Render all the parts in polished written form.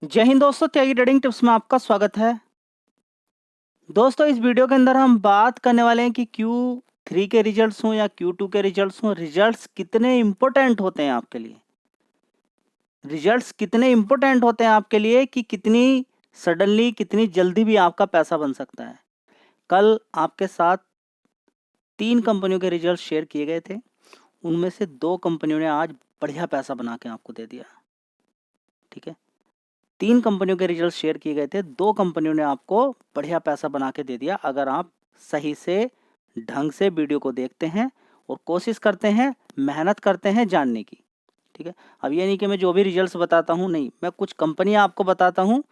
जय हिंद दोस्तों, त्यागी trading tips में आपका स्वागत है। दोस्तों, इस वीडियो के अंदर हम बात करने वाले हैं कि Q3 के रिजल्ट्स हों या Q2 के रिजल्ट्स हों, रिजल्ट्स कितने इंपॉर्टेंट होते हैं आपके लिए। रिजल्ट्स कितने इंपॉर्टेंट होते हैं आपके लिए कि कितनी सडनली, कितनी जल्दी भी आपका पैसा बन सकता है। कल आपके साथ 3 कंपनियों के रिजल्ट शेयर किए गए थे, उनमें से 2 कंपनियों ने आज बढ़िया पैसा बना के आपको दे दिया। ठीक है, 3 कंपनियों के रिजल्ट शेयर किए गए थे, 2 कंपनियों ने आपको बढ़िया पैसा बना के दे दिया अगर आप सही से, ढंग से वीडियो को देखते हैं और कोशिश करते हैं, मेहनत करते हैं जानने की। ठीक है, अब ये नहीं कि मैं जो भी रिजल्ट्स बताता हूँ, नहीं, मैं कुछ कंपनियां आपको बताता हूँ।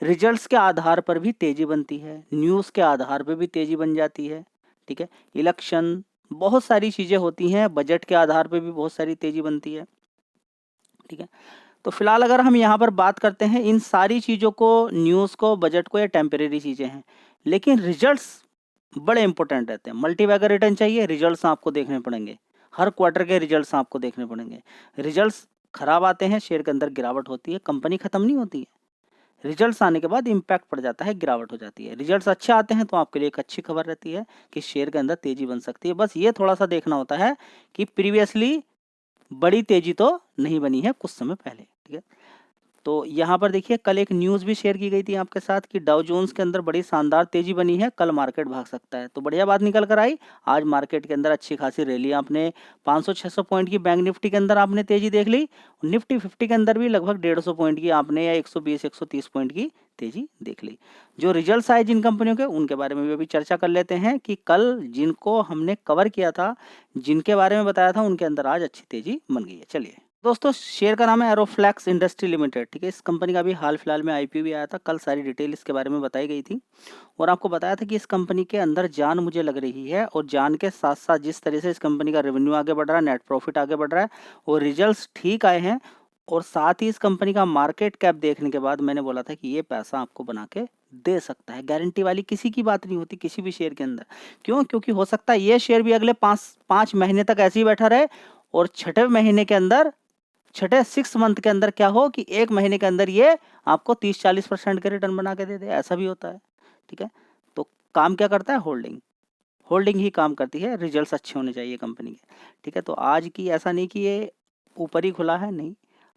रिजल्ट्स के आधार पर भी तेजी बनती है, न्यूज़ के आधार पर भी तेजी बन जाती है। ठीक है, इलेक्शन, बहुत सारी चीज़ें होती हैं, बजट के आधार पर भी बहुत सारी तेजी बनती है। ठीक है, तो फिलहाल अगर हम यहाँ पर बात करते हैं, इन सारी चीज़ों को, न्यूज़ को, बजट को, ये टेम्परेरी चीज़ें हैं, लेकिन रिजल्ट्स बड़े इंपॉर्टेंट रहते हैं। मल्टीबैगर रिटर्न चाहिए, रिजल्ट्स आपको देखने पड़ेंगे, हर क्वार्टर के रिजल्ट्स आपको देखने पड़ेंगे। रिजल्ट्स खराब आते हैं, शेयर के अंदर गिरावट होती है, कंपनी खत्म नहीं होती है। रिजल्ट्स आने के बाद इम्पैक्ट पड़ जाता है, गिरावट हो जाती है। रिजल्ट्स अच्छे आते हैं तो आपके लिए एक अच्छी खबर रहती है कि शेयर के अंदर तेजी बन सकती है। बस ये थोड़ा सा देखना होता है कि प्रीवियसली बड़ी तेजी तो नहीं बनी है कुछ समय पहले। ठीक है, तो यहाँ पर देखिए, कल एक न्यूज़ भी शेयर की गई थी आपके साथ कि डाउ जोन्स के अंदर बड़ी शानदार तेजी बनी है, कल मार्केट भाग सकता है। तो बढ़िया बात निकल कर आई, आज मार्केट के अंदर अच्छी खासी रैली, आपने 500-600 पॉइंट की बैंक निफ्टी के अंदर आपने तेजी देख ली, निफ्टी 50 के अंदर भी लगभग 150 पॉइंट की आपने, या 120-130 पॉइंट की तेजी देख ली। जो रिजल्ट्स आए जिन कंपनियों के, उनके बारे में भी अभी चर्चा कर लेते हैं कि कल जिनको हमने कवर किया था, जिनके बारे में बताया था, उनके अंदर आज अच्छी तेजी बन गई है। चलिए दोस्तों, शेयर का नाम है एरोफ्लैक्स इंडस्ट्री लिमिटेड। ठीक है, इस कंपनी का भी हाल फिलहाल में आईपीओ भी आया था, कल सारी डिटेल इसके बारे में बताई गई थी और आपको बताया था कि इस कंपनी के अंदर जान मुझे लग रही है, और जान के साथ साथ जिस तरह से इस कंपनी का रेवेन्यू आगे बढ़ रहा है, नेट प्रॉफिट आगे बढ़ रहा है और रिजल्ट्स ठीक आए हैं, और साथ ही इस कंपनी का मार्केट कैप देखने के बाद मैंने बोला था कि ये पैसा आपको बना के दे सकता है। गारंटी वाली किसी की बात नहीं होती किसी भी शेयर के अंदर। क्यों? क्योंकि हो सकता है ये शेयर भी अगले 5 महीने तक ऐसे ही बैठा रहे और छठे महीने के अंदर, छठे 6 मंथ के अंदर क्या हो कि 1 महीने के अंदर ये आपको 30-40% के रिटर्न बना के दे दे, ऐसा भी होता है। ठीक है, तो काम क्या करता है? होल्डिंग। होल्डिंग ही काम करती है, रिजल्ट्स अच्छे होने चाहिए कंपनी के। ठीक है, तो आज की ऐसा नहीं कि ये ऊपर ही खुला है, नहीं,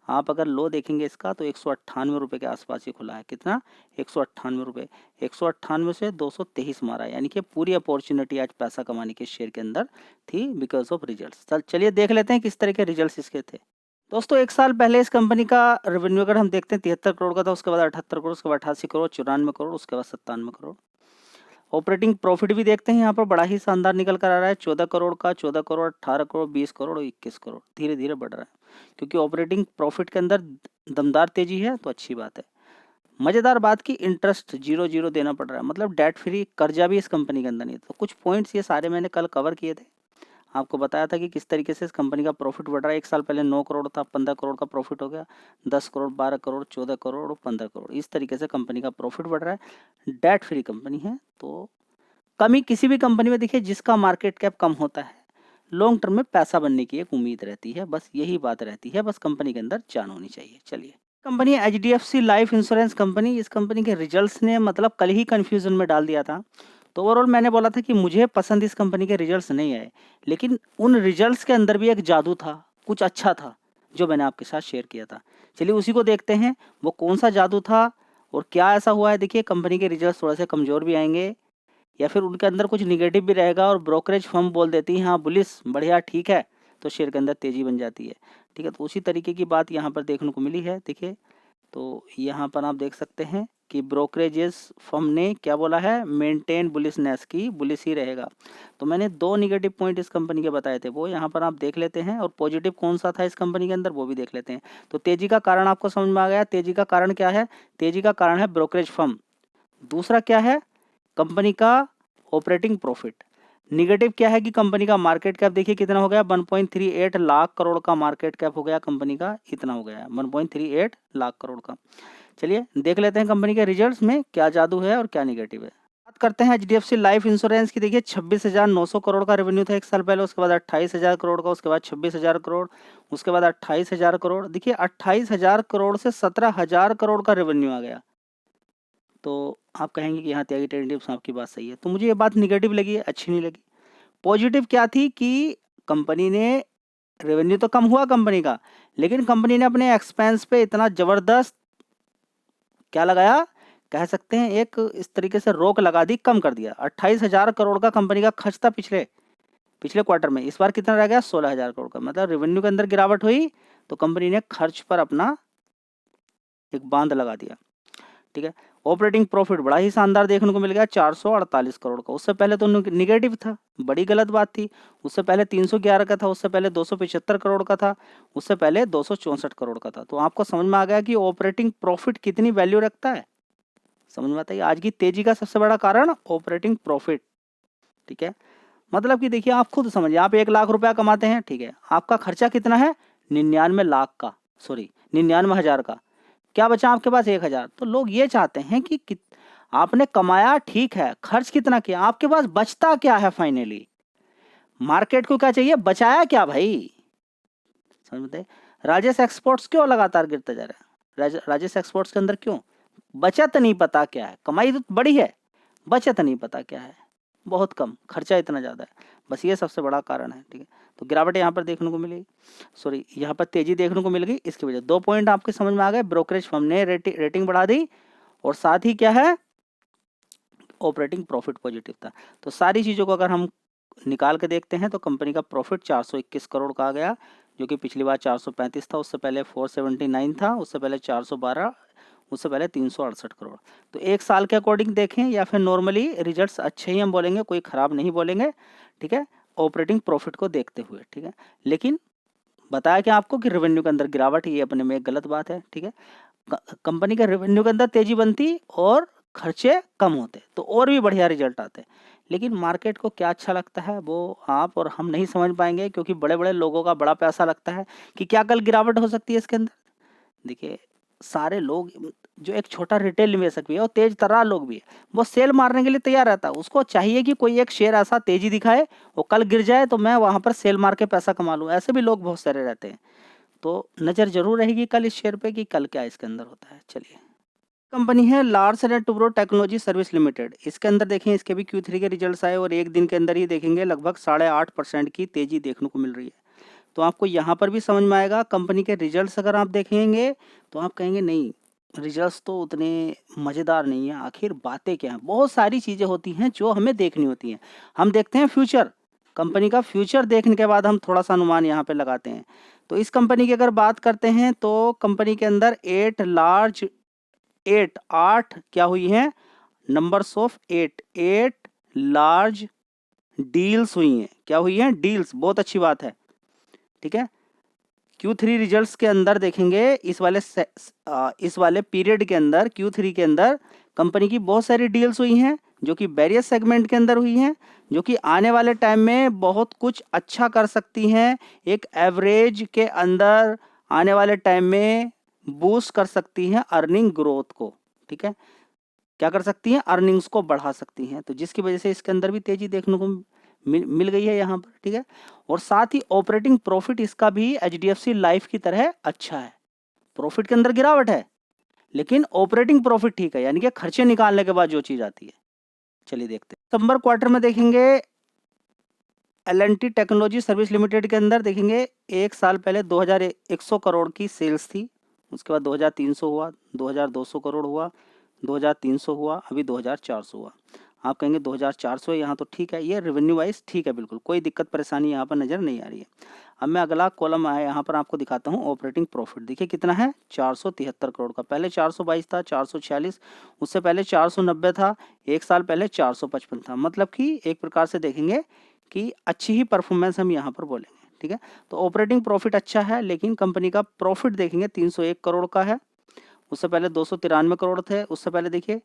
आप अगर लो देखेंगे इसका तो 198 रुपये के आसपास ही खुला है। कितना? 198 रुपये। 198 से 223 मारा, यानी कि पूरी अपॉर्चुनिटी आज पैसा कमाने के शेयर के अंदर थी बिकॉज ऑफ रिजल्ट्स। चलिए देख लेते हैं किस तरह के रिजल्ट्स इसके थे। दोस्तों, 1 साल पहले इस कंपनी का रेवेन्यू अगर हम देखते हैं 73 करोड़ का था, उसके बाद 78 करोड़, उसके बाद 88 करोड़, 94 करोड़, उसके बाद 97 करोड़। ऑपरेटिंग प्रॉफिट भी देखते हैं, यहाँ पर बड़ा ही शानदार निकल कर आ रहा है, 14 करोड़ का, 14 करोड़, 18 करोड़, 20 करोड़ और 21 करोड़। धीरे धीरे बढ़ रहा है क्योंकि ऑपरेटिंग प्रॉफिट के अंदर दमदार तेजी है, तो अच्छी बात है। मज़ेदार बात की इंटरेस्ट 0 देना पड़ रहा है, मतलब डेट फ्री कर्जा भी इस कंपनी के अंदर नहीं है। तो कुछ पॉइंट्स ये सारे मैंने कल कवर किए थे, आपको बताया था कि किस तरीके से इस कंपनी का प्रॉफिट बढ़ रहा है। 1 साल पहले 9 करोड़ था, 15 करोड़ का प्रॉफिट हो गया, 10 करोड़, 12 करोड़, 14 करोड़ और 15 करोड़, इस तरीके से कंपनी का प्रॉफिट बढ़ रहा है। डेट फ्री कंपनी है, तो कमी किसी भी कंपनी में देखिए, जिसका मार्केट कैप कम होता है, लॉन्ग टर्म में पैसा बनने की एक उम्मीद रहती है, बस यही बात रहती है, बस कंपनी के अंदर जान होनी चाहिए। चलिए, कंपनी है HDFC लाइफ इंश्योरेंस कंपनी। इस कंपनी के रिजल्ट्स ने मतलब कल ही कंफ्यूजन में डाल दिया था। तो ओवरऑल मैंने बोला था कि मुझे पसंद इस कंपनी के रिजल्ट्स नहीं आए, लेकिन उन रिजल्ट्स के अंदर भी एक जादू था, कुछ अच्छा था जो मैंने आपके साथ शेयर किया था। चलिए उसी को देखते हैं, वो कौन सा जादू था और क्या ऐसा हुआ है। देखिए, कंपनी के रिजल्ट्स थोड़े से कमज़ोर भी आएंगे या फिर उनके अंदर कुछ निगेटिव भी रहेगा और ब्रोकरेज फर्म बोल देती है हाँ बुलिस बढ़िया ठीक है, तो शेयर के अंदर तेज़ी बन जाती है। ठीक है, तो उसी तरीके की बात यहाँ पर देखने को मिली है। देखिए, तो यहाँ पर आप देख सकते हैं कि ब्रोकरेजेस फर्म ने क्या बोला है, मेंटेन बुलिसनेस की, बुलिस ही रहेगा। तो मैंने 2 निगेटिव पॉइंट इस कंपनी के बताए थे, वो यहाँ पर आप देख लेते हैं, और पॉजिटिव कौन सा था इस कंपनी के अंदर वो भी देख लेते हैं। तो तेज़ी का कारण आपको समझ में आ गया। तेज़ी का कारण क्या है? तेज़ी का कारण है ब्रोकरेज फर्म। दूसरा क्या है? कंपनी का ऑपरेटिंग प्रॉफिट। निगेटिव क्या है कि कंपनी का मार्केट कैप देखिए कितना हो गया, 1.38 लाख करोड़ का मार्केट कैप हो गया कंपनी का, इतना हो गया 1.38 लाख करोड़ का। चलिए देख लेते हैं कंपनी के रिजल्ट्स में क्या जादू है और क्या निगेटिव है। बात करते हैं एचडीएफसी लाइफ इंश्योरेंस की। देखिए 26,900 करोड़ का रेवेन्यू था एक साल पहले, उसके बाद 28,000 करोड़ का, उसके बाद 26,000 करोड़, उसके बाद 28,000 करोड़। देखिए 28,000 करोड़ से 17,000 करोड़ का रेवेन्यू आ गया। तो आप कहेंगे कि हाँ त्यागी ट्रेडिंग टिप्स आपकी बात सही है, तो मुझे ये बात निगेटिव लगी, अच्छी नहीं लगी। पॉजिटिव क्या थी कि कंपनी ने रेवेन्यू तो कम हुआ कंपनी का, लेकिन कंपनी ने अपने एक्सपेंस पे इतना जबरदस्त क्या लगाया, कह सकते हैं एक इस तरीके से रोक लगा दी, कम कर दिया। 28,000 करोड़ का कंपनी का खर्च था पिछले क्वार्टर में, इस बार कितना रह गया 16,000 करोड़ का। मतलब रेवेन्यू के अंदर गिरावट हुई तो कंपनी ने खर्च पर अपना एक बांध लगा दिया, ठीक है। ऑपरेटिंग प्रॉफिट बड़ा ही शानदार देखने को मिल गया 448 करोड़ का। उससे पहले तो निगेटिव था, बड़ी गलत बात थी। उससे पहले 311 का था, उससे पहले 275 करोड़ का था, उससे पहले 264 करोड़ का था। तो आपको समझ में आ गया कि ऑपरेटिंग प्रॉफिट कितनी वैल्यू रखता है। समझ में आता है आज की तेजी का सबसे बड़ा कारण ऑपरेटिंग प्रॉफिट, ठीक है। मतलब कि देखिए आप खुद समझिए, आप 1 लाख रुपया कमाते हैं, ठीक है, आपका खर्चा कितना है 99,000 का, क्या बचा आपके पास 1,000। तो लोग ये चाहते हैं कि आपने कमाया ठीक है, खर्च कितना किया, आपके पास बचता क्या है फाइनली। मार्केट को क्या चाहिए, बचाया क्या भाई, समझ में। राजेश एक्सपोर्ट्स क्यों लगातार गिरता जा रहा है, राजेश एक्सपोर्ट्स के अंदर क्यों, बचत नहीं पता क्या है, कमाई तो बड़ी है, बचत नहीं पता क्या है, बहुत कम, खर्चा इतना ज़्यादा है, बस ये सबसे बड़ा कारण है, ठीक है। तो गिरावट यहाँ पर देखने को मिली, सॉरी यहाँ पर तेजी देखने को मिल गई, इसकी वजह 2 पॉइंट आपके समझ में आ गए। ब्रोकरेज फर्म ने रेटिंग बढ़ा दी, और साथ ही क्या है ऑपरेटिंग प्रॉफिट पॉजिटिव था। तो सारी चीज़ों को अगर हम निकाल के देखते हैं तो कंपनी का प्रॉफिट 421 करोड़ का आ गया, जो कि पिछली बार 435 था, उससे पहले 479 था, उससे पहले 412, उससे पहले 368 करोड़। तो एक साल के अकॉर्डिंग देखें या फिर नॉर्मली रिजल्ट्स अच्छे ही हम बोलेंगे, कोई ख़राब नहीं बोलेंगे, ठीक है, ऑपरेटिंग प्रॉफिट को देखते हुए, ठीक है। लेकिन बताया कि आपको कि रेवेन्यू के अंदर गिरावट, ये अपने में एक गलत बात है, ठीक है। कंपनी का रेवेन्यू के अंदर तेजी बनती और खर्चे कम होते तो और भी बढ़िया रिजल्ट आते, लेकिन मार्केट को क्या अच्छा लगता है वो आप और हम नहीं समझ पाएंगे, क्योंकि बड़े बड़े लोगों का बड़ा पैसा लगता है कि क्या कल गिरावट हो सकती है इसके अंदर। देखिए सारे लोग, जो एक छोटा रिटेल निवेशक भी है और तेज तर्रार लोग भी है, वो सेल मारने के लिए तैयार रहता है। उसको चाहिए कि कोई एक शेयर ऐसा तेजी दिखाए, वो कल गिर जाए तो मैं वहां पर सेल मार के पैसा कमा लूँ। ऐसे भी लोग बहुत सारे रहते हैं। तो नज़र जरूर रहेगी कल इस शेयर पे कि कल क्या इसके अंदर होता है। चलिए, कंपनी है Larsen and Toubro technology service limited. इसके अंदर देखें, इसके भी Q3 के रिजल्ट्स आए और एक दिन के अंदर ही देखेंगे लगभग 8.5% की तेजी देखने को मिल रही है। तो आपको यहाँ पर भी समझ में आएगा, कंपनी के रिजल्ट्स अगर आप देखेंगे तो आप कहेंगे नहीं रिजल्ट्स तो उतने मज़ेदार नहीं है, आखिर बातें क्या हैं। बहुत सारी चीज़ें होती हैं जो हमें देखनी होती हैं। हम देखते हैं फ्यूचर, कंपनी का फ्यूचर देखने के बाद हम थोड़ा सा अनुमान यहाँ पे लगाते हैं। तो इस कंपनी की अगर बात करते हैं तो कंपनी के अंदर 8 क्या हुई हैं, नंबर्स ऑफ 8 लार्ज डील्स हुई हैं। क्या हुई हैं, डील्स, बहुत अच्छी बात है, ठीक है। Q3 रिजल्ट्स के अंदर देखेंगे इस वाले पीरियड के अंदर Q3 के अंदर कंपनी की बहुत सारी डील्स हुई हैं, जो कि वेरियस सेगमेंट के अंदर हुई हैं, जो कि आने वाले टाइम में बहुत कुछ अच्छा कर सकती हैं, एक एवरेज के अंदर आने वाले टाइम में बूस्ट कर सकती हैं अर्निंग ग्रोथ को, ठीक है। क्या कर सकती हैं, अर्निंग्स को बढ़ा सकती हैं। तो जिसकी वजह से इसके अंदर भी तेजी देखने को मिल गई है यहाँ पर, ठीक है। और साथ ही ऑपरेटिंग प्रॉफिट इसका भी HDFC लाइफ की तरह अच्छा है। प्रॉफिट के अंदर गिरावट है लेकिन ऑपरेटिंग प्रॉफिट ठीक है, यानी कि खर्चे निकालने के बाद जो चीज आती है। चलिए देखते हैं, सितंबर क्वार्टर में देखेंगे L&T टेक्नोलॉजी सर्विस लिमिटेड के अंदर देखेंगे एक साल पहले 2,100 करोड़ की सेल्स थी, उसके बाद 2,300 हुआ, 2,200 करोड़ हुआ, 2,300 हुआ, अभी 2,400 हुआ। आप कहेंगे 2,400 यहाँ तो ठीक है, ये रेवेन्यू वाइज ठीक है, बिल्कुल कोई दिक्कत परेशानी यहाँ पर नज़र नहीं आ रही है। अब मैं अगला कॉलम आया यहाँ पर आपको दिखाता हूँ ऑपरेटिंग प्रॉफिट। देखिए कितना है 473 करोड़ का, पहले 422 था, 446, उससे पहले 490 था, एक साल पहले 455 था। मतलब कि एक प्रकार से देखेंगे कि अच्छी ही परफॉर्मेंस हम यहाँ पर बोलेंगे, ठीक है। तो ऑपरेटिंग प्रॉफिट अच्छा है, लेकिन कंपनी का प्रॉफिट देखेंगे 301 करोड़ का है, उससे पहले 293 करोड़ थे, उससे पहले देखिए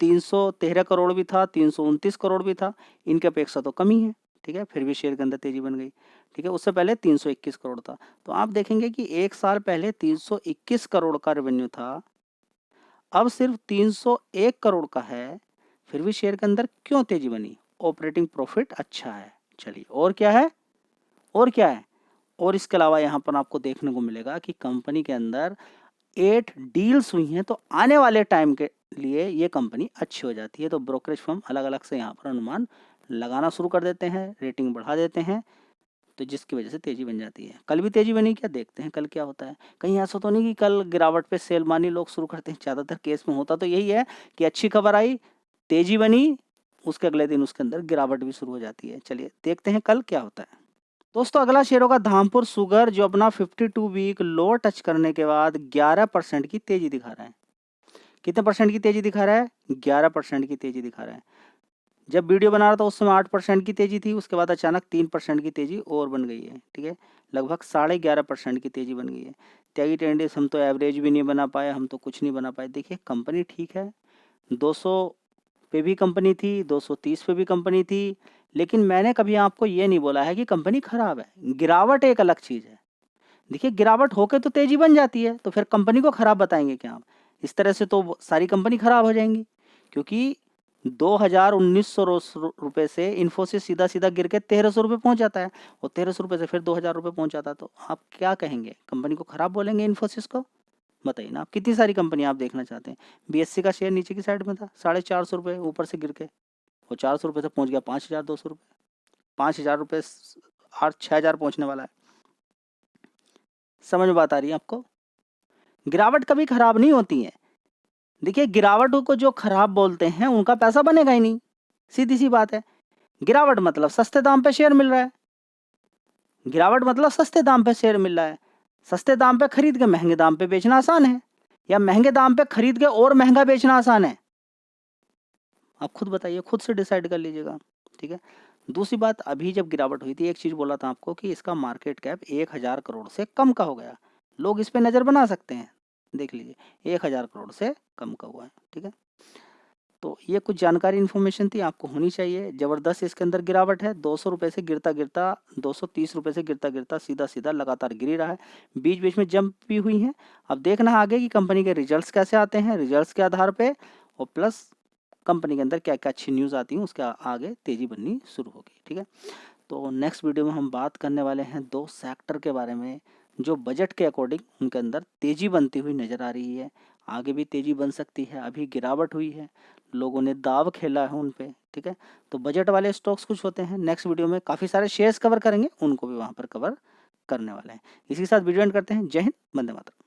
313 करोड़ भी था, 329 करोड़ भी था, इनके अपेक्षा तो कम ही है, ठीक है। फिर भी शेयर के अंदर तेजी बन गई, ठीक है। उससे पहले 321 करोड़ था। तो आप देखेंगे कि एक साल पहले 321 करोड़ का रेवेन्यू था, अब सिर्फ 301 करोड़ का है, फिर भी शेयर के अंदर क्यों तेजी बनी? ऑपरेटिंग प्रॉफिट अच्छा है। चलिए और क्या है? और क्या है? और इसके अलावा यहाँ पर आपको देखने को मिलेगा कि कंपनी के अंदर 8 डील्स हुई हैं, तो आने वाले टाइम के लिए ये कंपनी अच्छी हो जाती है। तो ब्रोकरेज फर्म अलग अलग से यहाँ पर अनुमान लगाना शुरू कर देते हैं, रेटिंग बढ़ा देते हैं, तो जिसकी वजह से तेजी बन जाती है। कल भी तेजी बनी क्या? देखते हैं कल क्या होता है। कहीं ऐसा तो नहीं कि कल गिरावट पे सेल मानी लोग शुरू करते हैं। ज़्यादातर केस में होता तो यही है कि अच्छी खबर आई, तेजी बनी, उसके अगले दिन उसके अंदर गिरावट भी शुरू हो जाती है। चलिए देखते हैं कल क्या होता है। दोस्तों अगला शेयर होगा धामपुर शुगर, जो अपना 52 वीक लो टच करने के बाद 11% की तेजी दिखा रहा है। कितने परसेंट की तेजी दिखा रहा है? 11% की तेजी दिखा रहा है। जब वीडियो बना रहा था उस समय 8% की तेजी थी, उसके बाद अचानक 3% की तेजी और बन गई है। ठीक है, लगभग 11.5% की तेजी बन गई है। त्यागी टेंडेस हम तो एवरेज भी नहीं बना पाए, हम तो कुछ नहीं बना पाए। देखिए कंपनी ठीक है, 200 पे भी कंपनी थी, 230 पे भी कंपनी थी, लेकिन मैंने कभी आपको ये नहीं बोला है कि कंपनी खराब है। गिरावट एक अलग चीज़ है। देखिए गिरावट होके तो तेजी बन जाती है, तो फिर कंपनी को खराब बताएंगे क्या आप? इस तरह से तो सारी कंपनी खराब हो जाएंगी, क्योंकि 2,1900 रुपये से इन्फोसिस सीधा सीधा गिर के 1,300 रुपये पहुंच जाता है, और 1,300 रुपये से फिर 2,000 रुपये पहुंच जाता है। तो आप क्या कहेंगे? कंपनी को खराब बोलेंगे इन्फोसिस को? बताइए ना, आप कितनी सारी कंपनी आप देखना चाहते हैं। बीएससी का शेयर नीचे की साइड में था, 450 रुपये ऊपर से गिर के वो 400 रुपये से पहुंच गया 5,200 रुपये। 5,000 रुपये 6,000 पहुंचने वाला है। समझ में बात आ रही है आपको? गिरावट कभी खराब नहीं होती है। देखिए गिरावट को जो खराब बोलते हैं उनका पैसा बनेगा ही नहीं, सीधी सी बात है। गिरावट मतलब सस्ते दाम पे शेयर मिल रहा है। गिरावट मतलब सस्ते दाम पे शेयर मिल रहा है। सस्ते दाम पे खरीद के महंगे दाम पे बेचना आसान है, या महंगे दाम पे खरीद के और महंगा बेचना आसान है? आप खुद बताइए, खुद से डिसाइड कर लीजिएगा। ठीक है, दूसरी बात, अभी जब गिरावट हुई थी एक चीज बोला था आपको कि इसका मार्केट कैप 1,000 करोड़ से कम का हो गया। लोग इस पे नजर बना सकते हैं, देख लीजिए 1,000 करोड़ से कम का हुआ है। ठीक है, तो ये कुछ जानकारी इन्फॉर्मेशन थी, आपको होनी चाहिए। जबरदस्त इसके अंदर गिरावट है, 200 रुपये से गिरता गिरता 230 रुपये से गिरता गिरता सीधा सीधा लगातार गिर ही रहा है। बीच बीच में जंप भी हुई है। अब देखना है आगे कि कंपनी के रिजल्ट्स कैसे आते हैं, रिजल्ट्स के आधार पे, और प्लस कंपनी के अंदर क्या क्या अच्छी न्यूज़ आती हैं, उसके आगे तेजी बननी शुरू होगी। ठीक है, तो नेक्स्ट वीडियो में हम बात करने वाले हैं 2 सेक्टर के बारे में, जो बजट के अकॉर्डिंग उनके अंदर तेजी बनती हुई नजर आ रही है। आगे भी तेजी बन सकती है, अभी गिरावट हुई है, लोगों ने दाव खेला है उन पे। ठीक है, तो बजट वाले स्टॉक्स कुछ होते हैं, नेक्स्ट वीडियो में काफ़ी सारे शेयर्स कवर करेंगे, उनको भी वहाँ पर कवर करने वाले हैं। इसी के साथ वीडियो एंड करते हैं। जय हिंद, वंदे मातरम।